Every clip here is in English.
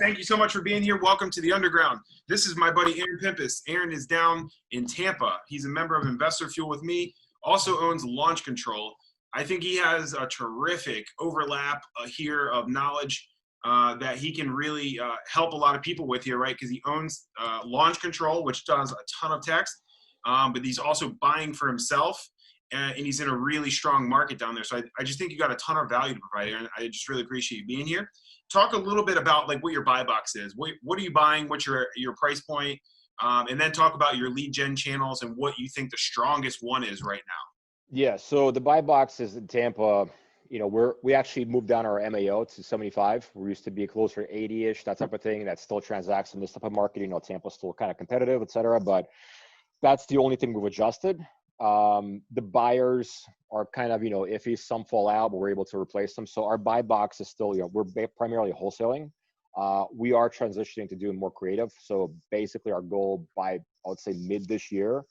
Thank you so much for being here. Welcome to the Underground. This is my buddy Aaron Pimpis. Aaron is down in Tampa. He's a member of Investor Fuel with me, also owns LaunchControl. I think he has a terrific overlap here of knowledge that he can really help a lot of people with here, right? Because he owns LaunchControl, which does a ton of text, but he's also buying for himself, and he's in a really strong market down there. So I just think you got a ton of value to provide, Aaron. I just really appreciate you being here. Talk a little bit about like what your buy box is. What are you buying? What's your price point? And then talk about your lead gen channels and what you think the strongest one is right now. Yeah. So the buy box is in Tampa. You know, we actually moved down our MAO to 75. We used to be closer to 80-ish, that type of thing. That still transacts in this type of market. You know, Tampa's still kind of competitive, et cetera. But that's the only thing we've adjusted. The buyers are kind of, iffy. Some fall out, but we're able to replace them. So our buy box is still, we're primarily wholesaling. We are transitioning to doing more creative. So basically our goal by, I would say, mid this year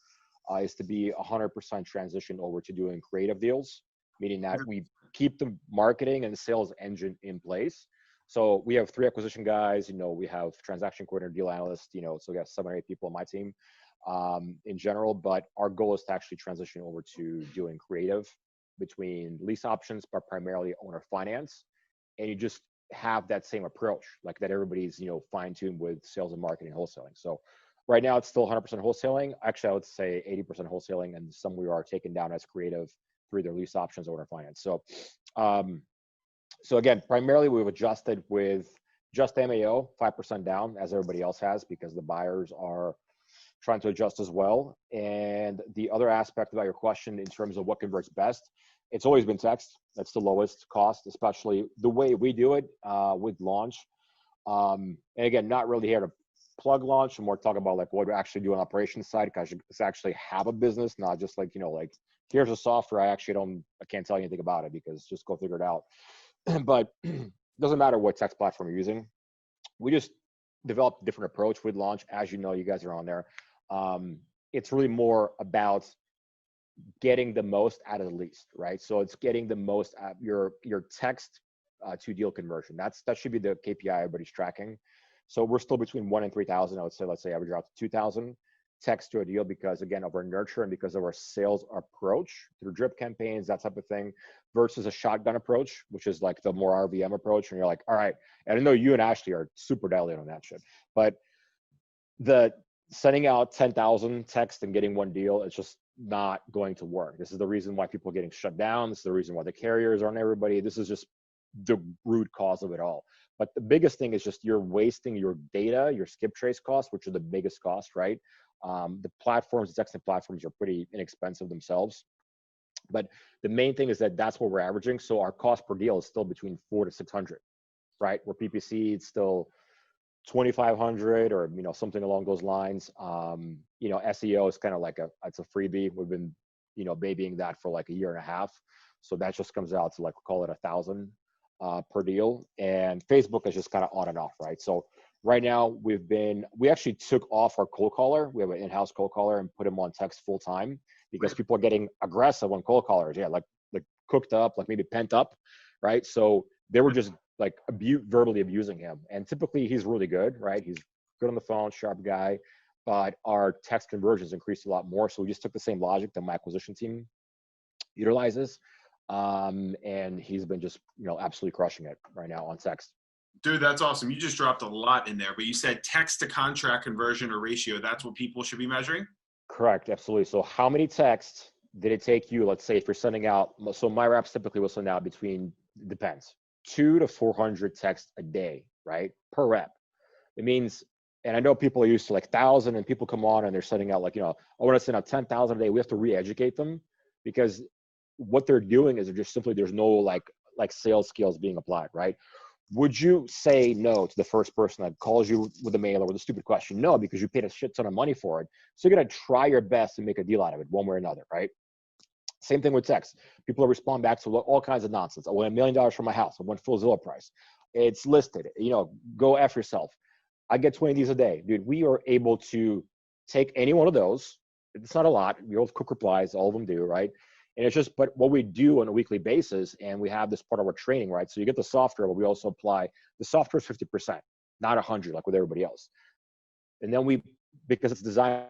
is to be 100% transition over to doing creative deals, meaning that we keep the marketing and the sales engine in place. So we have 3 acquisition guys, we have transaction coordinator, deal analyst, so we have 7 or 8 people on my team. In general, but our goal is to actually transition over to doing creative between lease options, but primarily owner finance. And you just have that same approach, like that everybody's, fine-tuned with sales and marketing and wholesaling. So right now it's still 100% wholesaling. Actually, I would say 80% wholesaling, and some we are taking down as creative through their lease options, owner finance. So, so again, primarily we've adjusted with just MAO, 5% down, as everybody else has, because the buyers are trying to adjust as well. And the other aspect about your question in terms of what converts best, it's always been text. That's the lowest cost, especially the way we do it with Launch. And again, not really here to plug Launch, and more talk about like what we actually do on the operations side, because it's actually have a business, not just like, like here's a software. I can't tell you anything about it because just go figure it out. But it doesn't matter what text platform you're using. We just developed a different approach with Launch. As you know, you guys are on there. It's really more about getting the most out of the least, right? So it's getting the most out your text to deal conversion. That should be the KPI everybody's tracking. So we're still between 1 and 3,000. I would say, let's say average out to 2,000 text to a deal, because again, of our nurture and because of our sales approach through drip campaigns, that type of thing, versus a shotgun approach, which is like the more RVM approach. And you're like, all right, and I know you and Ashley are super dialed in on that shit, but the sending out 10,000 text and getting 1 deal, it's just not going to work. This is the reason why people are getting shut down. This is the reason why the carriers aren't everybody. This is just the root cause of it all. But the biggest thing is just you're wasting your data, your skip trace costs, which are the biggest cost, right? The platforms, the texting platforms are pretty inexpensive themselves. But the main thing is that that's what we're averaging. So our cost per deal is still between 400 to 600, right? Where PPC, it's still 2,500 or something along those lines. SEO is kind of like it's a freebie. We've been babying that for like a year and a half, so that just comes out to like, call it 1,000 per deal. And Facebook is just kind of on and off, right? So right now we actually took off our cold caller. We have an in-house cold caller and put him on text full time, because people are getting aggressive on cold callers. Yeah, like cooked up, like maybe pent up, right? So they were just like verbally abusing him. And typically he's really good, right? He's good on the phone, sharp guy, but our text conversions increased a lot more. So we just took the same logic that my acquisition team utilizes. And he's been just, absolutely crushing it right now on text. Dude, that's awesome. You just dropped a lot in there, but you said text to contract conversion or ratio. That's what people should be measuring? Correct. Absolutely. So how many texts did it take you? Let's say if you're sending out, so my reps typically will send out depends, 200 to 400 texts a day, right? Per rep. It means, and I know people are used to like 1,000, and people come on and they're sending out like, I want to send out 10,000 a day. We have to re-educate them, because what they're doing is just simply, there's no like sales skills being applied, right? Would you say no to the first person that calls you with a mail or with a stupid question? No, because you paid a shit ton of money for it. So you're going to try your best to make a deal out of it one way or another, right? Same thing with text. People respond back to all kinds of nonsense. I want $1 million for my house. I want full Zillow price. It's listed. Go F yourself. I get 20 of these a day. Dude, we are able to take any one of those. It's not a lot. We all quick replies. All of them do, right? And it's just, but what we do on a weekly basis, and we have this part of our training, right? So you get the software, but we also apply, the software is 50%. not 100 like with everybody else. And then because it's designed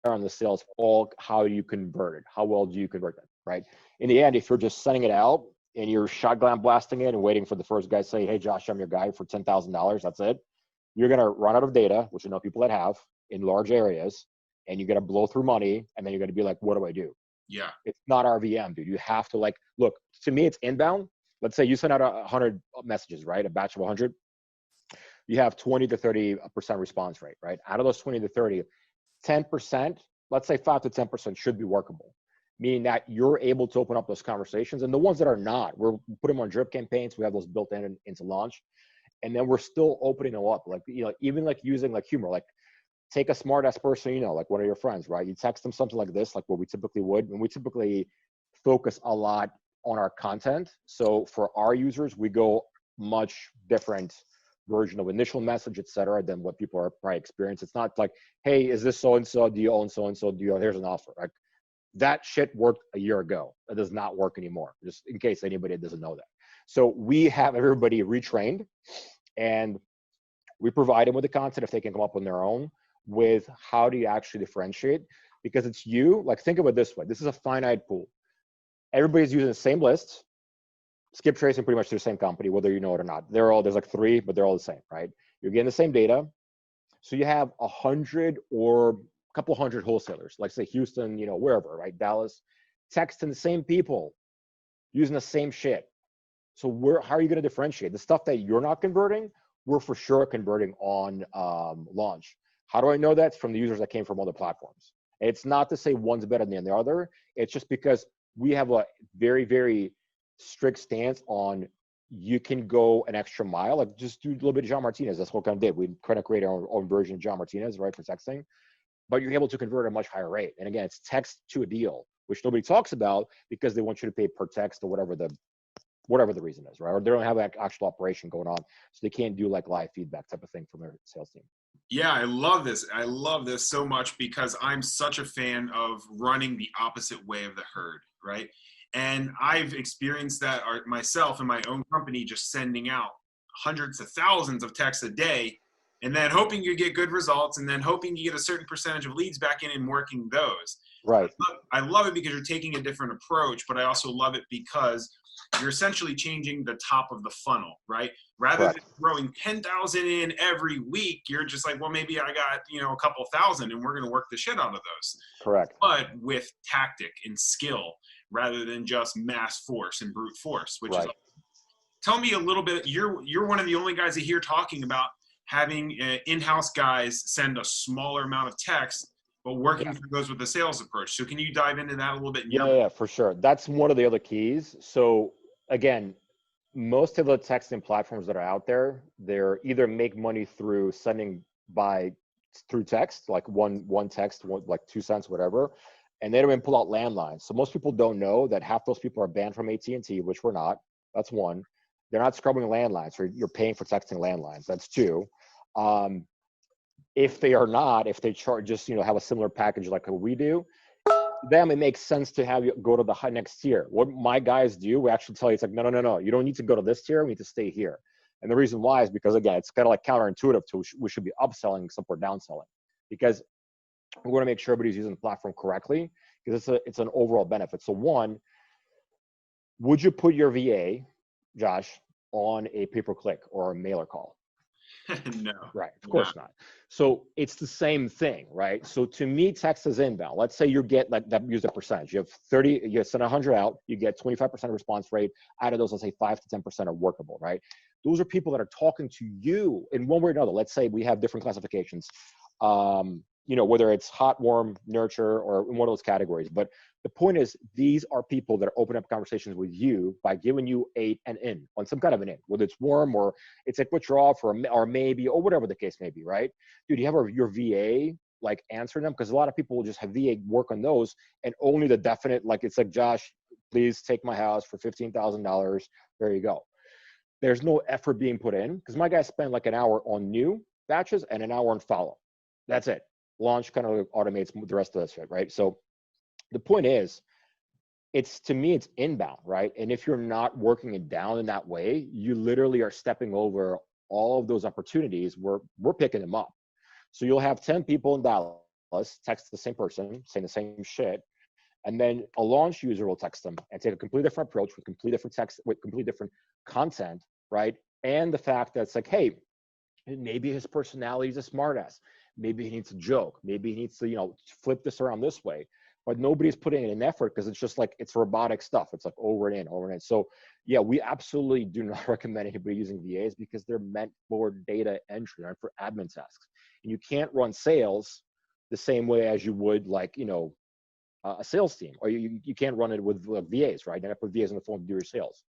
on the sales, all how you convert it, how well do you convert that, right? In the end, if you're just sending it out and you're shotgun blasting it and waiting for the first guy to say, hey, Josh, I'm your guy for $10,000, that's it. You're going to run out of data, which you know people that have in large areas, and you're going to blow through money, and then you're going to be like, what do I do? Yeah. It's not RVM, dude. You have to look, to me, it's inbound. Let's say you send out 100 messages, right? A batch of 100. You have 20 to 30% response rate, right? Out of those 20 to 30, 10%, let's say 5 to 10% should be workable, meaning that you're able to open up those conversations. And the ones that are not, we're put them on drip campaigns. We have those built into launch. And then we're still opening them up. Like, even like using like humor, like take a smart ass person, like one of your friends, right? You text them something like this, like what we typically would. And we typically focus a lot on our content. So for our users, we go much different version of initial message, et cetera, than what people are probably experiencing. It's not like, hey, is this so-and-so? Do you own so-and-so? Here's an offer. Like that shit worked a year ago. It does not work anymore, just in case anybody doesn't know that. So we have everybody retrained, and we provide them with the content if they can come up on their own with how do you actually differentiate, because it's you. Like think of it this way. This is a finite pool. Everybody's using the same lists. Skip tracing pretty much to the same company, whether you know it or not. There's like 3, but they're all the same, right? You're getting the same data. So you have 100 or a couple hundred wholesalers, like say Houston, wherever, right? Dallas, texting the same people, using the same shit. So how are you going to differentiate? The stuff that you're not converting, we're for sure converting on launch. How do I know that? From the users that came from other platforms. And it's not to say one's better than the other. It's just because we have a very, very strict stance on you can go an extra mile. Like just do a little bit of John Martinez. That's what kind of did. We kind of create our own version of John Martinez, right, for texting. But you're able to convert at a much higher rate. And again, it's text to a deal, which nobody talks about because they want you to pay per text or whatever the reason is, right? Or they don't have an actual operation going on, so they can't do like live feedback type of thing from their sales team. Yeah, I love this. I love this so much because I'm such a fan of running the opposite way of the herd, right? And I've experienced that myself in my own company, just sending out hundreds of thousands of texts a day and then hoping you get good results and then hoping you get a certain percentage of leads back in and working those. Right. I love it because you're taking a different approach, but I also love it because you're essentially changing the top of the funnel, right? Rather Correct. than throwing 10,000 in every week, you're just like, well, maybe I got, a couple thousand and we're going to work the shit out of those. Correct. But with tactic and skill rather than just mass force and brute force, which right. is, tell me a little bit, you're one of the only guys I hear talking about having in-house guys send a smaller amount of text, but working through those with the sales approach. So can you dive into that a little bit? Yeah, for sure. That's one of the other keys. So again, most of the texting platforms that are out there, they're either make money through sending through text, like one text, like 2 cents, whatever, and they don't even pull out landlines. So most people don't know that half those people are banned from AT&T, which we're not. That's one. They're not scrubbing landlines, so you're paying for texting landlines. That's 2. If they are not, if they charge just, have a similar package like what we do, then it makes sense to have you go to the next tier. What my guys do, we actually tell you, it's like, no. You don't need to go to this tier. We need to stay here. And the reason why is because, again, it's kind of like counterintuitive to we should be upselling except for downselling, because we want to make sure everybody's using the platform correctly, because it's an overall benefit. So one, would you put your VA, Josh, on a pay-per-click or a mailer call? No. Right. Of course not. So it's the same thing, right? So to me, text is inbound. Let's say you get that use a percentage. You have 30, you send 100 out, you get 25% response rate. Out of those, let's say 5 to 10% are workable, right? Those are people that are talking to you in one way or another. Let's say we have different classifications, whether it's hot, warm, nurture, or in one of those categories. But the point is, these are people that are opening up conversations with you by giving you an in on some kind of an in, whether it's warm or it's like what you're off or maybe, or whatever the case may be, right? Dude, you have your VA like answering them, because a lot of people will just have VA work on those and only the definite, like it's like, Josh, please take my house for $15,000. There you go. There's no effort being put in, because my guys spend like an hour on new batches and an hour on follow. That's it. Launch kind of automates the rest of that shit, right? So the point is, to me, it's inbound, right? And if you're not working it down in that way, you literally are stepping over all of those opportunities, we're picking them up. So you'll have 10 people in Dallas text the same person saying the same shit. And then a launch user will text them and take a completely different approach with completely different text, with completely different content, right? And the fact that it's like, hey, maybe his personality is a smartass. Maybe he needs to joke. Maybe he needs to, flip this around this way. But nobody's putting in an effort because it's just like, it's robotic stuff. It's like over and in, over and in. So yeah, we absolutely do not recommend anybody using VAs because they're meant for data entry, right? For admin tasks. And you can't run sales the same way as you would like, a sales team, or you can't run it with VAs, right? You have to put VAs on the phone to do your sales.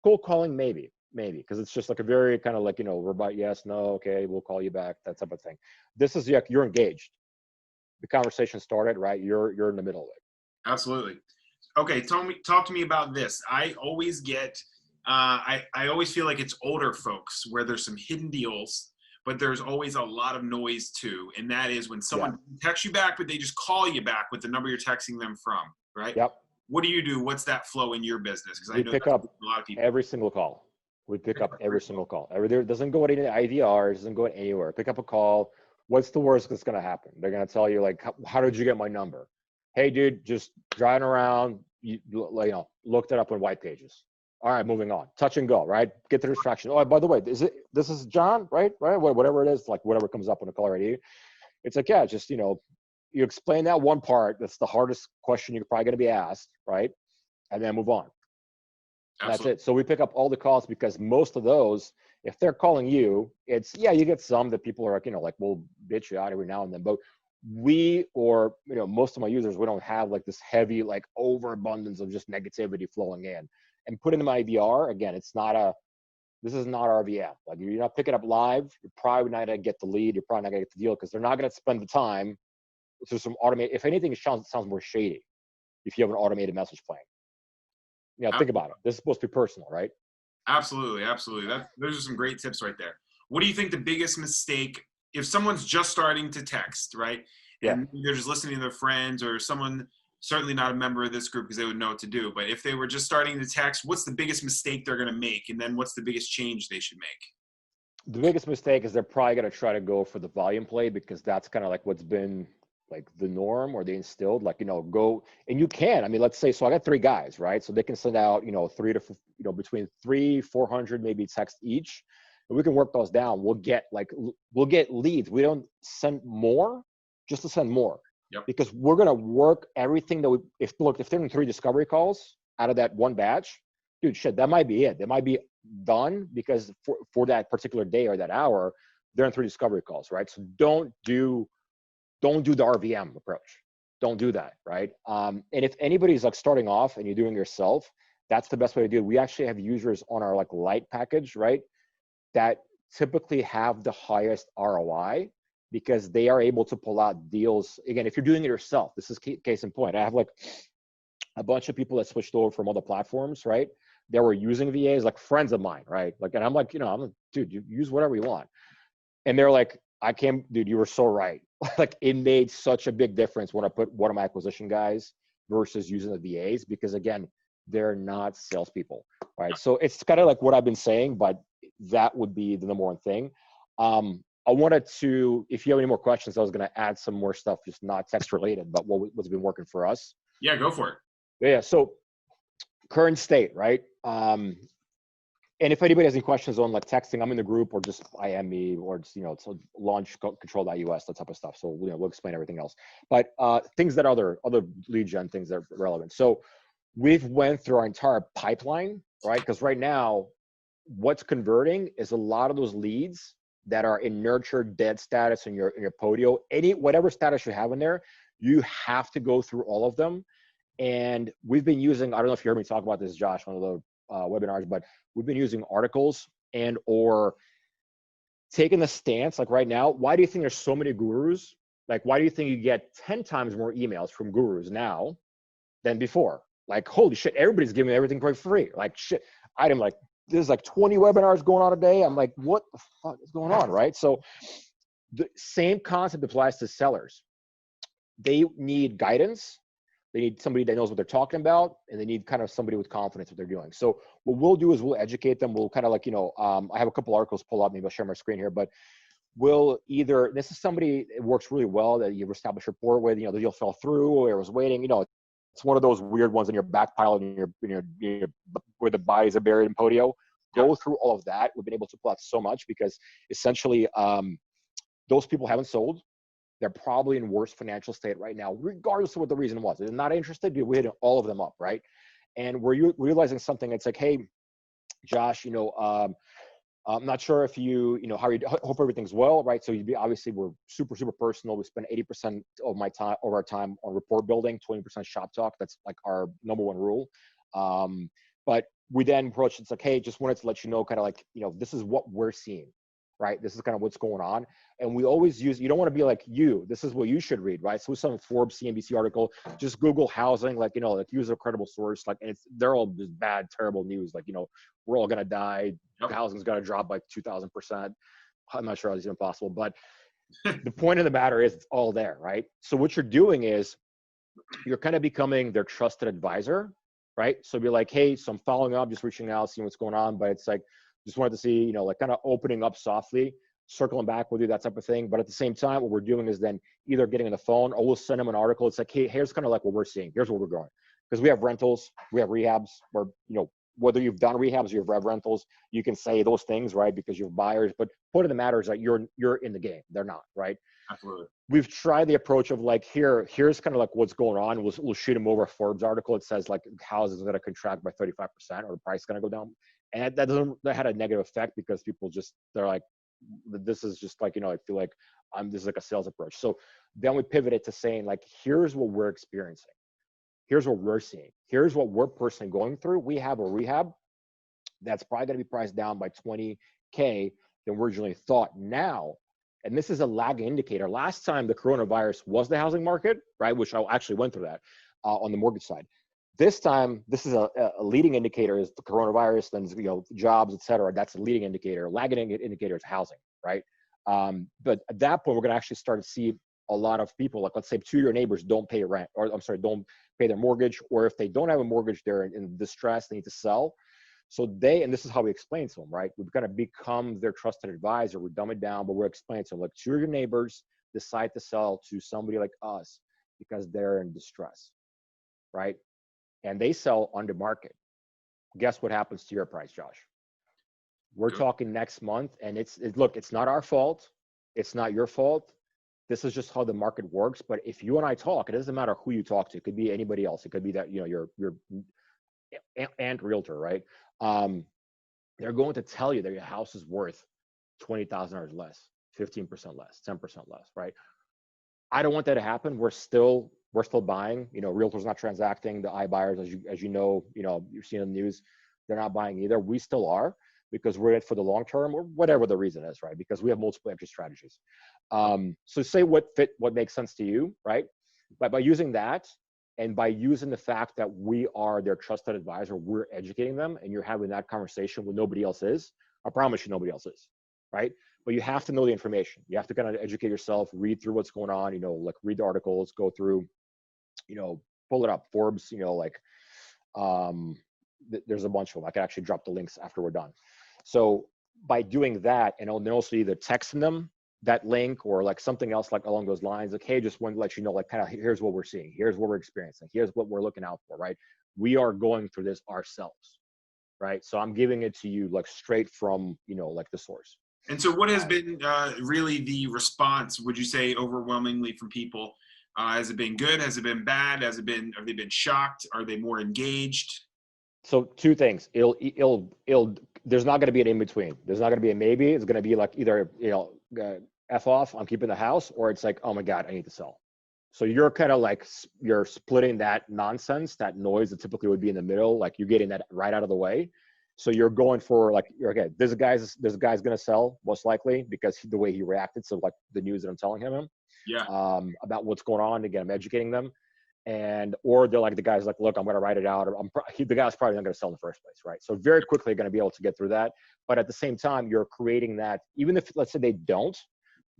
Cold calling, maybe, because it's just like a very kind of like, robot, yes, no, okay, we'll call you back, that type of thing. This is, you're engaged. The conversation started, right? You're in the middle of it. Absolutely. Okay, talk to me about this. I always get, I always feel like it's older folks where there's some hidden deals, but there's always a lot of noise too. And that is when someone texts you back, but they just call you back with the number you're texting them from, right? Yep. What do you do? What's that flow in your business? Because I know pick up a lot of people. Every single call. We pick up every single call. It doesn't go to any IVR, it doesn't go anywhere. Pick up a call. What's the worst that's going to happen? They're going to tell you, like, how did you get my number? Hey, dude, just driving around, looked it up on white pages. All right, moving on. Touch and go, right? Get the distraction. Oh, by the way, this is John, right? Whatever it is, like whatever comes up on the caller ID. It's like, yeah, just, you explain that one part. That's the hardest question you're probably going to be asked, right? And then move on. That's it. So we pick up all the calls because most of those, if they're calling you, it's, you get some that people are like, we'll bitch you out every now and then. But most of my users, we don't have like this heavy, like overabundance of just negativity flowing in. And put into my IVR, again, this is not RVM. Like, you're not picking up live, you're probably not going to get the lead, you're probably not going to get the deal because they're not going to spend the time through some automated, if anything, it sounds more shady if you have an automated message playing. Think about it. This is supposed to be personal, right? Absolutely. Those are some great tips right there. What do you think the biggest mistake, if someone's just starting to text, right? And they're just listening to their friends or someone, certainly not a member of this group because they would know what to do. But if they were just starting to text, what's the biggest mistake they're going to make? And then what's the biggest change they should make? The biggest mistake is they're probably going to try to go for the volume play because that's kind of like what's been like the norm or they instilled, like, go, and you can, let's say, so I got 3 guys, right? So they can send out, between 300-400 maybe text each, and we can work those down. We'll get leads. We don't send more just to send more. Yep. Because we're going to work everything that if they're in 3 discovery calls out of that one batch, dude, shit, that might be it. That might be done because for that particular day or that hour, they're in 3 discovery calls, right? So don't do the RVM approach. Don't do that, right? And if anybody's like starting off and you're doing it yourself, that's the best way to do it. We actually have users on our like light package, right? That typically have the highest ROI because they are able to pull out deals. Again, if you're doing it yourself, this is case in point. I have like a bunch of people that switched over from other platforms, right? They were using VAs, like friends of mine, right? Like, and I'm like, dude, you use whatever you want. And they're like, dude, you were so right. Like, it made such a big difference when I put one of my acquisition guys versus using the VAs because, again, they're not salespeople, right? So it's kind of like what I've been saying, but that would be the number one thing. I wanted to, if you have any more questions, I was going to add some more stuff, just not text related, but what's been working for us. Yeah, go for it. Yeah. So current state, right? And if anybody has any questions on like texting, I'm in the group or just IM me or just, it's LaunchControl.us, that type of stuff. So, we'll explain everything else. But things that other lead gen things that are relevant. So we've went through our entire pipeline, right? Because right now, what's converting is a lot of those leads that are in nurtured dead status in your Podio, whatever status you have in there, you have to go through all of them. And we've been using, I don't know if you heard me talk about this, Josh, one of the webinars, but we've been using articles and or taking the stance, like right now, why do you think there's so many gurus? Like, why do you think you get 10 times more emails from gurus now than before? Like, holy shit, everybody's giving everything for free. Like, shit, I'm like, there's like 20 webinars going on a day. I'm like, what the fuck is going on, right? So the same concept applies to sellers. They need guidance. They need somebody that knows what they're talking about, and they need kind of somebody with confidence what they're doing. So what we'll do is we'll educate them. We'll kind of like, I have a couple articles pulled up. Maybe I'll share my screen here, but we'll either, this is somebody that works really well that you've established rapport with, that you'll fall through or was waiting, it's one of those weird ones in your back pile and your where the bodies are buried in Podio. Go through all of that. We've been able to pull out so much because essentially those people haven't sold. They're probably in worse financial state right now, regardless of what the reason was. They're not interested. We hit all of them up, right? And we're realizing something. It's like, hey, Josh, I'm not sure if hope everything's well, right? So obviously we're super, super personal. We spend 80% of our time on report building, 20% shop talk. That's like our number one rule. But we then approach, it's like, hey, just wanted to let you know, kind of like, this is what we're seeing, right? This is kind of what's going on. And we always you don't want to be like this is what you should read, right? So some Forbes, CNBC article, just Google housing, use a credible source, they're all just bad, terrible news. We're all going to die. Yep. Housing's going to drop by 2,000%. I'm not sure how it's even possible, but the point of the matter is it's all there, right? So what you're doing is you're kind of becoming their trusted advisor, right? So be like, hey, so I'm following up, just reaching out, seeing what's going on, but it's like, just wanted to see, kind of opening up softly, circling back with you, that type of thing. But at the same time, what we're doing is then either getting on the phone or we'll send them an article. It's like, hey, here's kind of like what we're seeing. Here's where we're going. Because we have rentals, we have rehabs, or, whether you've done rehabs or you've rev rentals, you can say those things, right? Because you have buyers. But point of the matter is that you're in the game. They're not, right? Absolutely. We've tried the approach of like, here's kind of like what's going on. We'll shoot them over a Forbes article. It says like houses are going to contract by 35% or the price is going to go down. And that had a negative effect because people they're like, this is just like, I feel like this is like a sales approach. So then we pivoted to saying like, here's what we're experiencing. Here's what we're seeing. Here's what we're personally going through. We have a rehab that's probably going to be priced down by $20K than we originally thought now. And this is a lagging indicator. Last time the coronavirus was the housing market, right? Which I actually went through that on the mortgage side. This time, this is a leading indicator is the coronavirus, then jobs, et cetera. That's a leading indicator. Lagging indicator is housing, right? But at that point, we're going to actually start to see a lot of people, like let's say two of your neighbors don't pay rent, or don't pay their mortgage, or if they don't have a mortgage, they're in distress, they need to sell. So and this is how we explain to them, right? We've got to become their trusted advisor. We dumb it down, but we're explaining to them, like two of your neighbors decide to sell to somebody like us because they're in distress, right? And they sell under market. Guess what happens to your price, Josh? We're talking next month, and look, it's not our fault. It's not your fault. This is just how the market works. But if you and I talk, it doesn't matter who you talk to. It could be anybody else. It could be that, your aunt realtor, right? They're going to tell you that your house is worth $20,000 less, 15% less, 10% less, right? I don't want that to happen. We're still buying. Realtors not transacting. The iBuyers, as you know, you've seen in the news, they're not buying either. We still are because we're in it for the long term or whatever the reason is, right? Because we have multiple entry strategies. So say what makes sense to you, right? But by using that and by using the fact that we are their trusted advisor, we're educating them, and you're having that conversation when nobody else is. I promise you, nobody else is, right? But you have to know the information. You have to kind of educate yourself, read through what's going on, like read the articles, go through, pull it up, Forbes, there's a bunch of them. I can actually drop the links after we're done. So by doing that, and then also either texting them that link or like something else like along those lines, like, hey, just wanted to let you know, like kind of here's what we're seeing, here's what we're experiencing, here's what we're looking out for, right? We are going through this ourselves, right? So I'm giving it to you like straight from, like the source. And so what has been really the response, would you say, overwhelmingly from people? Has it been good? Has it been bad? Have they been shocked? Are they more engaged? So two things. There's not going to be an in-between. There's not going to be a maybe. It's going to be like either, F off, I'm keeping the house, or it's like, oh my God, I need to sell. So you're kind of like, you're splitting that nonsense, that noise that typically would be in the middle. Like you're getting that right out of the way. So you're going for like, okay, this guy's going to sell most likely because the way he reacted. So like the news that I'm telling him, about what's going on. Again, I'm educating them. Or they're like, the guy's like, look, I'm going to write it out. Or the guy's probably not going to sell in the first place, right? So very quickly going to be able to get through that. But at the same time, you're creating that, even if let's say they don't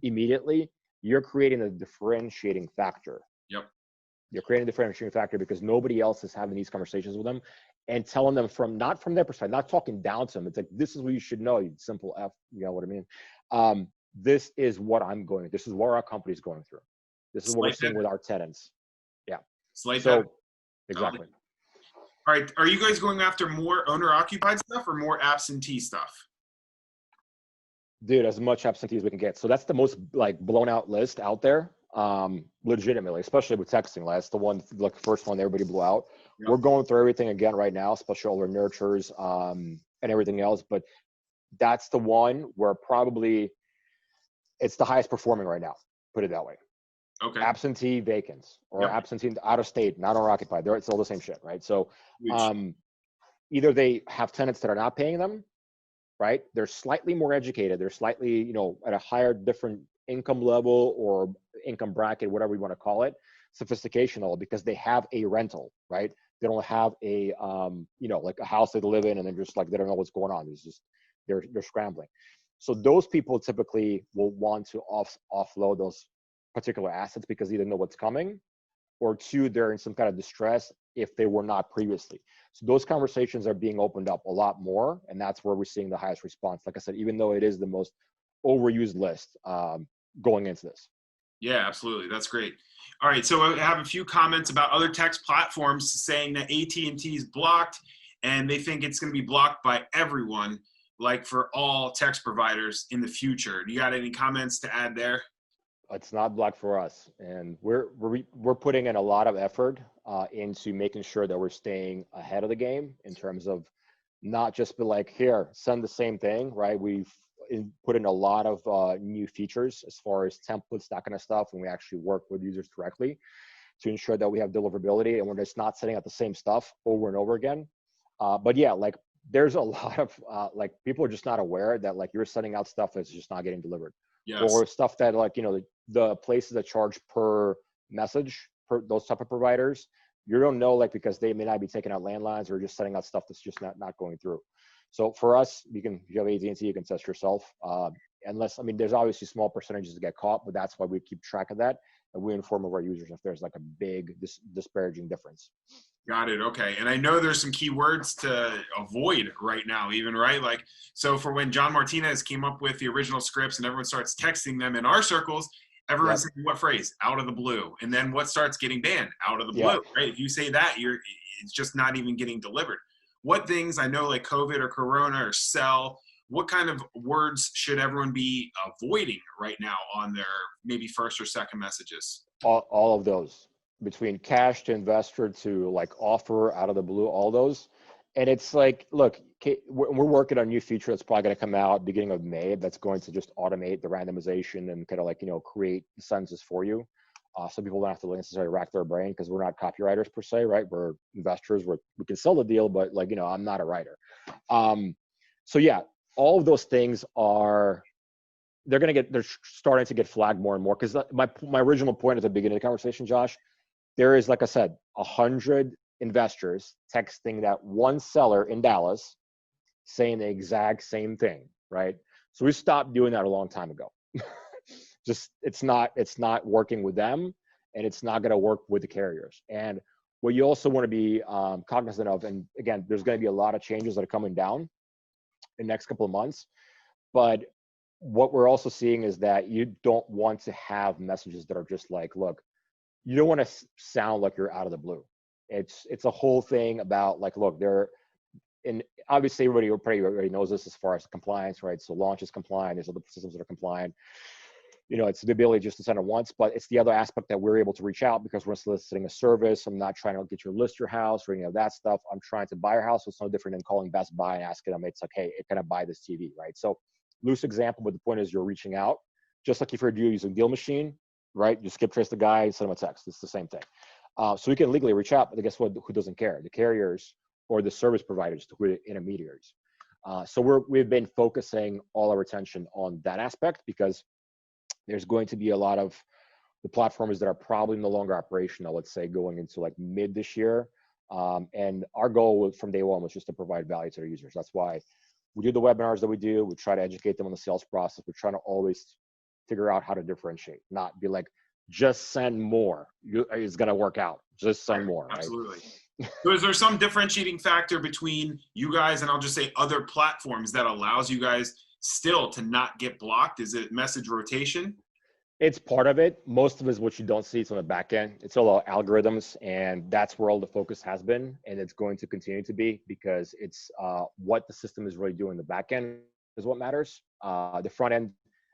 immediately, you're creating a differentiating factor. Yep. You're creating a differentiating factor because nobody else is having these conversations with them and telling them not from their perspective, not talking down to them. It's like, this is what you should know, you simple F, you know what I mean? This is what I'm going, this is what our company's going through. This is what we're seeing with our tenants. Yeah. So, exactly. All right. Are you guys going after more owner-occupied stuff or more absentee stuff? Dude, as much absentee as we can get. So that's the most like blown out list out there. Legitimately, especially with texting. That's the one, like first one everybody blew out. Yep. We're going through everything again right now, especially all our nurtures and everything else. But that's the one where probably it's the highest performing right now. Put it that way. Okay. Absentee vacants or absentee out of state, not owner occupied. It's all the same shit, right? So either they have tenants that are not paying them, right? They're slightly more educated. They're slightly, you know, at a higher, different income level or income bracket, whatever you want to call it, sophistication level, because they have a rental, right? They don't have a, you know, like a house they live in and then just like, they don't know what's going on. It's just, they're scrambling. So those people typically will want to offload those particular assets because they either know what's coming or two, they're in some kind of distress if they were not previously. So those conversations are being opened up a lot more, and that's where we're seeing the highest response. Like I said, even though it is the most overused list going into this. Yeah, absolutely. That's great. All right, so I have a few comments about other text platforms saying that AT&T is blocked, and they think it's going to be blocked by everyone, like for all text providers in the future. Do you got any comments to add there? It's not blocked for us, and we're putting in a lot of effort into making sure that we're staying ahead of the game in terms of not just be like, here, send the same thing, right? We've put in a lot of new features as far as templates, that kind of stuff, and we actually work with users directly to ensure that we have deliverability and we're just not sending out the same stuff over and over again. But yeah, like there's a lot of like people are just not aware that like you're sending out stuff that's just not getting delivered. Yes. Or stuff that like, you know, the places that charge per message, per those type of providers, you don't know, like, because they may not be taking out landlines or just setting out stuff that's just not going through. So for us, if you have AT&T, you can test yourself. Unless, I mean, there's obviously small percentages that get caught, but that's why we keep track of that. And we inform of our users if there's like a big disparaging difference. Got it. Okay. And I know there's some key words to avoid right now, even, right? Like, so for when John Martinez came up with the original scripts and everyone starts texting them in our circles, everyone's saying what phrase? Out of the blue. And then what starts getting banned? Out of the blue, right? If you say that, it's just not even getting delivered. What things, I know like COVID or Corona or sell, what kind of words should everyone be avoiding right now on their maybe first or second messages? All of those. Between cash to investor to like offer, out of the blue, all those. And it's like, look, we're working on a new feature that's probably going to come out beginning of May that's going to just automate the randomization and kind of like, you know, create the sentences for you. So people don't have to necessarily rack their brain because we're not copywriters per se, right? We're investors. We can sell the deal, but like, you know, I'm not a writer. So yeah, all of those things are, they're starting to get flagged more and more because my original point at the beginning of the conversation, Josh, there is, like I said, 100 investors texting that one seller in Dallas saying the exact same thing, right? So we stopped doing that a long time ago. Just it's not working with them, and it's not going to work with the carriers. And what you also want to be cognizant of, and again, there's going to be a lot of changes that are coming down in the next couple of months, but what we're also seeing is that you don't want to have messages that are just like, look, you don't want to sound like you're out of the blue. It's a whole thing about like, look, and obviously everybody already knows this as far as compliance, right? So Launch is compliant. There's other systems that are compliant. You know, it's the ability just to send it once, but it's the other aspect that we're able to reach out because we're soliciting a service. I'm not trying to get you to list your house or any of that stuff. I'm trying to buy your house. So it's no different than calling Best Buy and asking them, it's like, hey, can I buy this TV, right? So loose example, but the point is you're reaching out. Just like if you're using Deal Machine, right? You skip trace the guy, send him a text. It's the same thing. So we can legally reach out, but guess what? Who doesn't care? The carriers or the service providers, who are the intermediaries. So we've been focusing all our attention on that aspect because there's going to be a lot of the platforms that are probably no longer operational, let's say going into like mid this year. And our goal from day one was just to provide value to our users. That's why we do the webinars that we do. We try to educate them on the sales process. We're trying to always figure out how to differentiate, not be like just send more. It's going to work out. Just send more. Right? Absolutely. So is there some differentiating factor between you guys and I'll just say other platforms that allows you guys still to not get blocked? Is it message rotation? It's part of it. Most of it is what you don't see. It's on the back end. It's all about algorithms, and that's where all the focus has been, and it's going to continue to be, because it's what the system is really doing. The back end is what matters. The front end,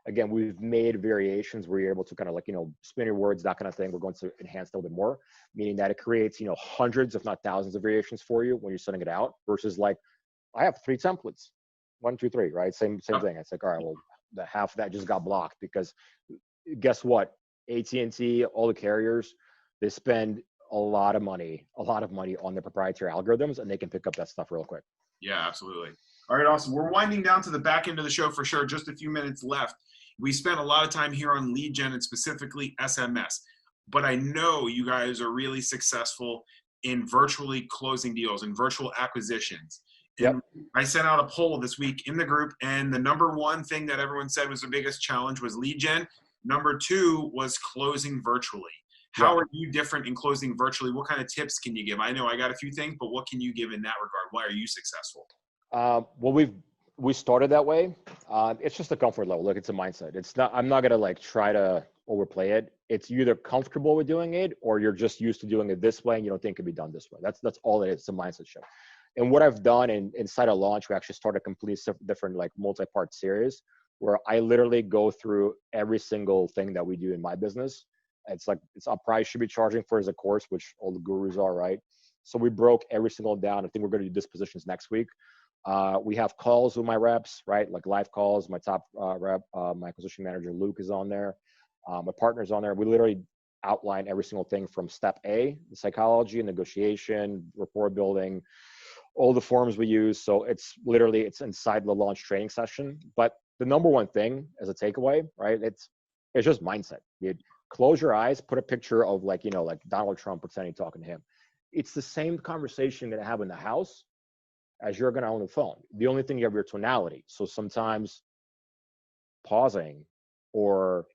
again, we've made variations where you're able to kind of like, spin your words, that kind of thing. We're going to enhance a little bit more, meaning that it creates, hundreds, if not thousands of variations for you when you're sending it out, versus like, I have 3 templates, 1, 2, 3, right? Same thing. It's like, all right, well, the half of that just got blocked because guess what? AT&T, all the carriers, they spend a lot of money on their proprietary algorithms, and they can pick up that stuff real quick. Yeah, absolutely. All right, awesome. We're winding down to the back end of the show for sure. Just a few minutes left. We spent a lot of time here on lead gen and specifically SMS, but I know you guys are really successful in virtually closing deals and virtual acquisitions. And I sent out a poll this week in the group, and the number one thing that everyone said was the biggest challenge was lead gen. Number 2 was closing virtually. How are you different in closing virtually? What kind of tips can you give? I know I got a few things, but what can you give in that regard? Why are you successful? Well, we started that way. It's just a comfort level. Look, it's a mindset. It's not, I'm not going to like try to overplay it. It's you're either comfortable with doing it or you're just used to doing it this way and you don't think it can be done this way. That's all it is. It's a mindset shift. And what I've done inside of Launch, we actually started a complete different like multi-part series where I literally go through every single thing that we do in my business. It's like, I probably should be charging for as a course, which all the gurus are, right? So we broke every single down. I think we're going to do dispositions next week. We have calls with my reps, right? Like live calls. My top rep, my acquisition manager, Luke, is on there. My partner's on there. We literally outline every single thing from step A, the psychology, negotiation, rapport building, all the forms we use. So it's inside the Launch training session. But the number one thing as a takeaway, right? It's just mindset. You close your eyes, put a picture of like Donald Trump pretending talking to him. It's the same conversation that I have in the house as you're going to on the phone. The only thing you have your tonality. So sometimes pausing or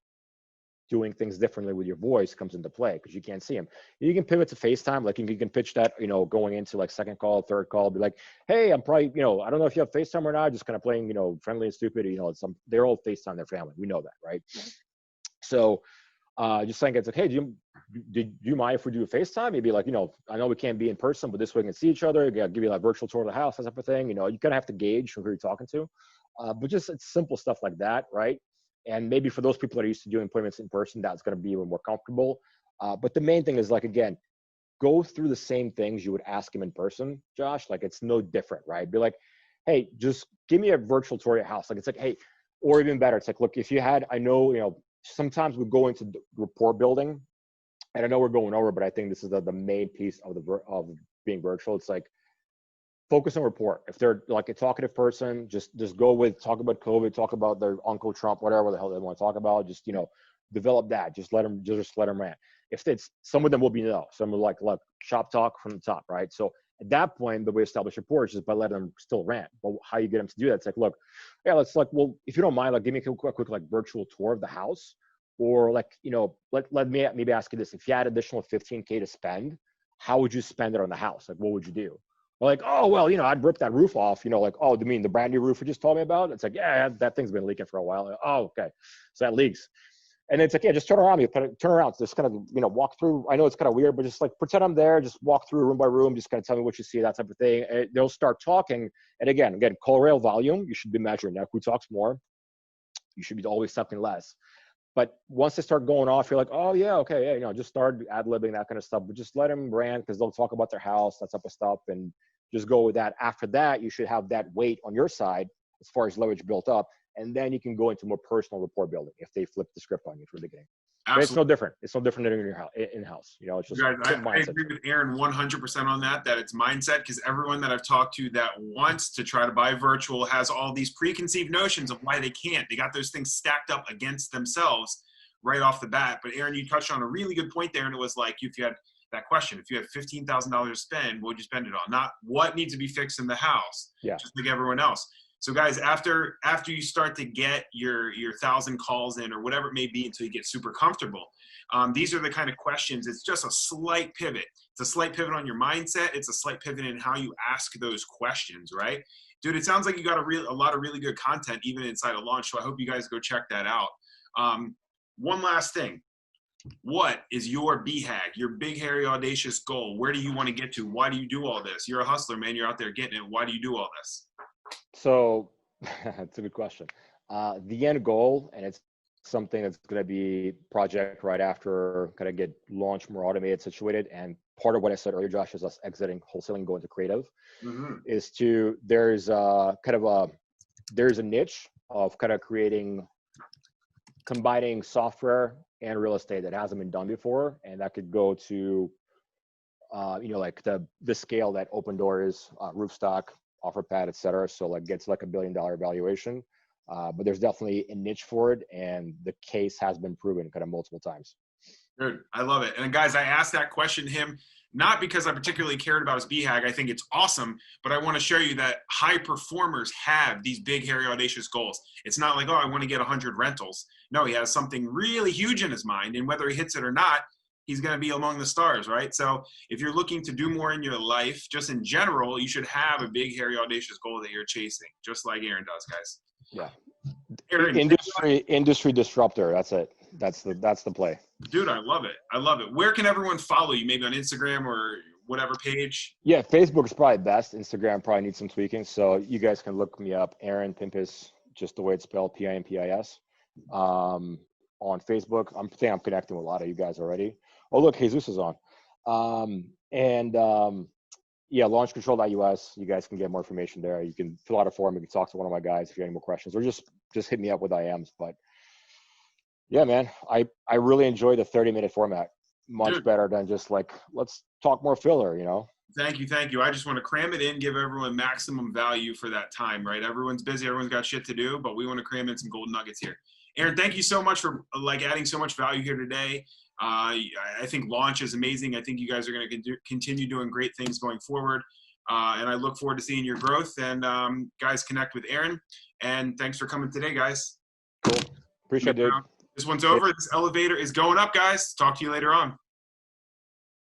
doing things differently with your voice comes into play because you can't see them. You can pivot to FaceTime. Like you can pitch that, going into like second call, third call, be like, hey, I'm probably, I don't know if you have FaceTime or not, just kind of playing, friendly and stupid, they're all FaceTime their family. We know that, right? So just saying it's like, hey, do you mind if we do a FaceTime? Maybe like, I know we can't be in person, but this way we can see each other. I'll give you like virtual tour of the house, that type of thing. You kind of have to gauge who you're talking to. But just it's simple stuff like that, right? And maybe for those people that are used to doing appointments in person, that's going to be even more comfortable. But the main thing is like, again, go through the same things you would ask him in person, Josh. Like it's no different, right? Be like, hey, just give me a virtual tour of your house. Like it's like, hey, or even better, it's like, look, if you had, I know, sometimes we go into rapport building, and I know we're going over, but I think this is the main piece of being virtual. It's like focus on rapport. If they're like a talkative person, just go with talk about COVID, talk about their Uncle Trump, whatever the hell they want to talk about. Just develop that. Just let them rant. If it's some of them will be no. Some are like look, shop talk from the top, right? So at that point, the way to establish rapport is just by letting them still rant. But how you get them to do that? It's like, look, yeah, let's like, well, if you don't mind, like, give me a quick like virtual tour of the house, or like, let me maybe ask you this: if you had additional $15K to spend, how would you spend it on the house? Like, what would you do? Or like, oh, well, I'd rip that roof off. Like, oh, you mean the brand new roof you just told me about? It's like, yeah, that thing's been leaking for a while. Like, oh, okay, so that leaks. And it's like, yeah, just turn around. Just kind of, walk through. I know it's kind of weird, but just like pretend I'm there. Just walk through room by room. Just kind of tell me what you see, that type of thing. And they'll start talking. And again, call rail volume. You should be measuring. Now, who talks more? You should be always talking less. But once they start going off, you're like, oh yeah, okay, yeah, just start ad-libbing, that kind of stuff. But just let them rant because they'll talk about their house, that type of stuff, and just go with that. After that, you should have that weight on your side as far as leverage built up. And then you can go into more personal rapport building if they flip the script on you from the beginning. But it's no different. It's no different than in your house, in-house. It's just guys, I agree with Aaron 100% on that it's mindset, because everyone that I've talked to that wants to try to buy virtual has all these preconceived notions of why they can't. They got those things stacked up against themselves right off the bat. But Aaron, you touched on a really good point there, and it was like, if you had that question, if you had $15,000 to spend, what would you spend it on? Not what needs to be fixed in the house, just like everyone else. So guys, after you start to get your 1,000 calls in or whatever it may be until you get super comfortable, these are the kind of questions. It's just a slight pivot. It's a slight pivot on your mindset. It's a slight pivot in how you ask those questions, right? Dude, it sounds like you got a lot of really good content even inside of Launch. So I hope you guys go check that out. One last thing. What is your BHAG, your big, hairy, audacious goal? Where do you want to get to? Why do you do all this? You're a hustler, man. You're out there getting it. Why do you do all this? So that's a good question. The end goal, and it's something that's going to be project right after kind of get Launch more automated, situated. And part of what I said earlier, Josh, is us exiting wholesaling, going to creative, is to, there's a niche of kind of combining software and real estate that hasn't been done before. And that could go to, like the scale that Open Door is, Roofstock, OfferPad, et cetera. So like gets like $1 billion valuation. But there's definitely a niche for it. And the case has been proven kind of multiple times. Good. I love it. And guys, I asked that question to him, not because I particularly cared about his BHAG. I think it's awesome, but I want to show you that high performers have these big, hairy, audacious goals. It's not like, oh, I want to get 100 rentals. No, he has something really huge in his mind, and whether he hits it or not, he's going to be among the stars, right? So if you're looking to do more in your life, just in general, you should have a big, hairy, audacious goal that you're chasing, just like Aaron does, guys. Yeah. Aaron, industry disruptor. That's it. That's the play. Dude, I love it. I love it. Where can everyone follow you? Maybe on Instagram or whatever page? Yeah, Facebook is probably best. Instagram probably needs some tweaking. So you guys can look me up, Aaron Pimpis, just the way it's spelled, Pimpis. On Facebook, I'm connecting with a lot of you guys already. Oh, look, Jesus is on. Yeah, LaunchControl.us. You guys can get more information there. You can fill out a form. You can talk to one of my guys if you have any more questions, or just hit me up with IMs. But yeah, man, I really enjoy the 30-minute format. Much better than just like, let's talk more filler, you know? Thank you. Thank you. I just want to cram it in, give everyone maximum value for that time, right? Everyone's busy. Everyone's got shit to do, but we want to cram in some golden nuggets here. Aaron, thank you so much for like adding so much value here today. I think Launch is amazing. I think you guys are going to continue doing great things going forward. And I look forward to seeing your growth. And guys, connect with Aaron. And thanks for coming today, guys. Cool. Appreciate it, dude. This one's over. This elevator is going up, guys. Talk to you later on.